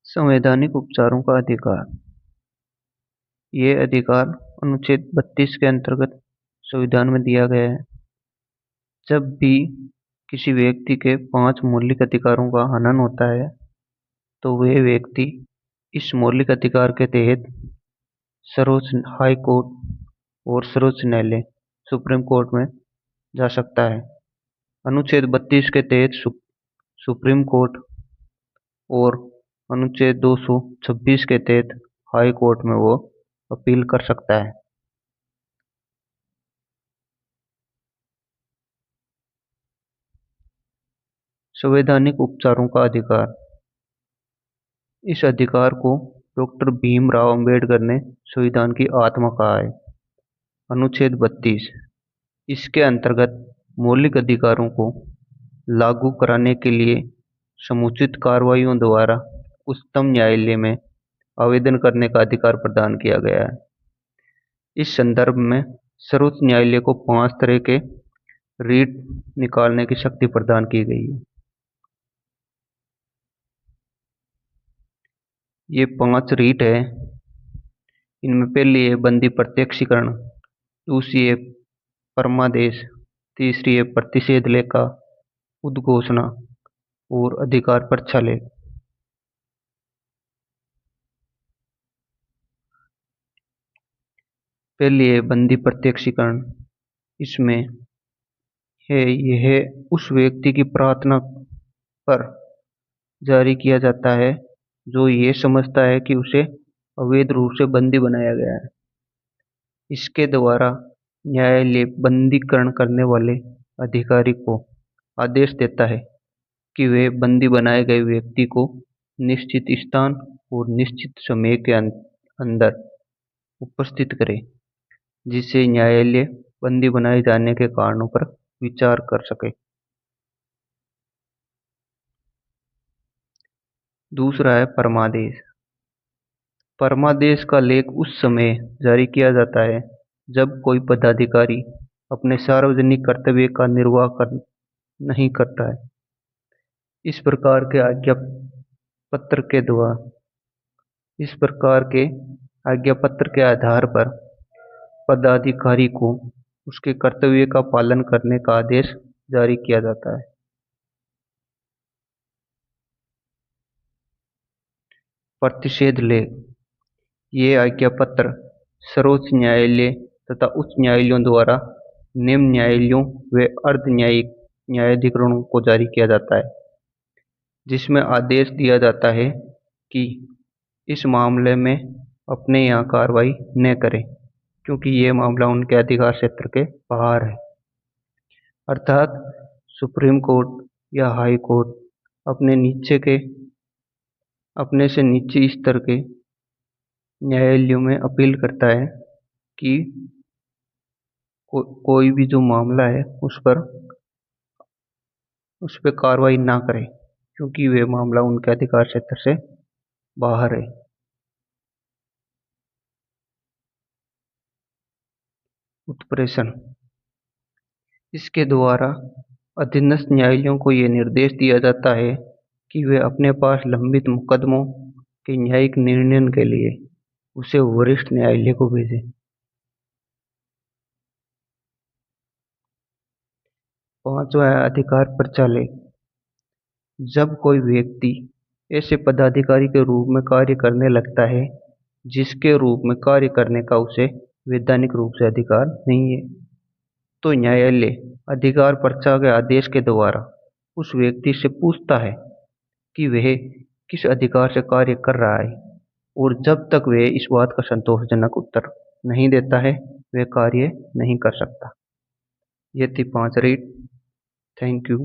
संवैधानिक उपचारों का अधिकार। ये अधिकार अनुच्छेद 32 के अंतर्गत संविधान में दिया गया है। जब भी किसी व्यक्ति के 5 मौलिक अधिकारों का हनन होता है तो वह व्यक्ति इस मौलिक अधिकार के तहत सर्वोच्च हाई कोर्ट और सर्वोच्च न्यायालय सुप्रीम कोर्ट में जा सकता है। अनुच्छेद 32 के तहत सुप्रीम कोर्ट और अनुच्छेद 226 के तहत हाई कोर्ट में वो अपील कर सकता है। संवैधानिक उपचारों का अधिकार। इस अधिकार को डॉक्टर भीमराव अंबेडकर ने संविधान की आत्मा कहा है। अनुच्छेद 32 इसके अंतर्गत मौलिक अधिकारों को लागू कराने के लिए समुचित कार्रवाइयों द्वारा उच्चतम न्यायालय में आवेदन करने का अधिकार प्रदान किया गया है। इस संदर्भ में सर्वोच्च न्यायालय को 5 तरह के रीट निकालने की शक्ति प्रदान की गई है। ये 5 रीट है। इनमें पहली है बंदी प्रत्यक्षीकरण, दूसरी है परमादेश, तीसरी है प्रतिषेध लेखा, उद्घोषणा और अधिकार प्रक्षालेख। पहली है बंदी प्रत्यक्षीकरण। इसमें यह उस व्यक्ति की प्रार्थना पर जारी किया जाता है जो ये समझता है कि उसे अवैध रूप से बंदी बनाया गया है। इसके द्वारा न्यायालय बंदीकरण करने वाले अधिकारी को आदेश देता है कि वे बंदी बनाए गए व्यक्ति को निश्चित स्थान और निश्चित समय के अंदर उपस्थित करे, जिससे न्यायालय बंदी बनाए जाने के कारणों पर विचार कर सके। दूसरा है परमादेश। परमादेश का लेख उस समय जारी किया जाता है जब कोई पदाधिकारी अपने सार्वजनिक कर्तव्य का निर्वाह नहीं करता है। इस प्रकार के आज्ञा पत्र के आधार पर पदाधिकारी को उसके कर्तव्य का पालन करने का आदेश जारी किया जाता है। प्रतिषेध लेख। ये आज्ञा पत्र सर्वोच्च न्यायालय तथा उच्च न्यायालयों द्वारा निम्न न्यायालयों व अर्ध न्यायिक न्यायाधिकरणों को जारी किया जाता है, जिसमें आदेश दिया जाता है कि इस मामले में अपने यहाँ कार्रवाई न करें, क्योंकि ये मामला उनके अधिकार क्षेत्र के बाहर है। अर्थात सुप्रीम कोर्ट या हाई कोर्ट अपने से नीचे स्तर के न्यायालयों में अपील करता है कि कोई भी जो मामला है उस पर कार्रवाई ना करे, क्योंकि वह मामला उनके अधिकार क्षेत्र से बाहर है। उत्प्रेषण। इसके द्वारा अधीनस्थ न्यायालयों को यह निर्देश दिया जाता है कि वे अपने पास लंबित मुकदमों के न्यायिक निर्णय के लिए उसे वरिष्ठ न्यायालय को भेजें। पांचवा है अधिकार प्रक्षालेख। जब कोई व्यक्ति ऐसे पदाधिकारी के रूप में कार्य करने लगता है जिसके रूप में कार्य करने का उसे वैधानिक रूप से अधिकार नहीं है, तो न्यायालय अधिकार प्रक्षा के आदेश के द्वारा उस व्यक्ति से पूछता है कि वह किस अधिकार से कार्य कर रहा है, और जब तक वह इस बात का संतोषजनक उत्तर नहीं देता है वह कार्य नहीं कर सकता। ये थी 5 रीट। Thank you.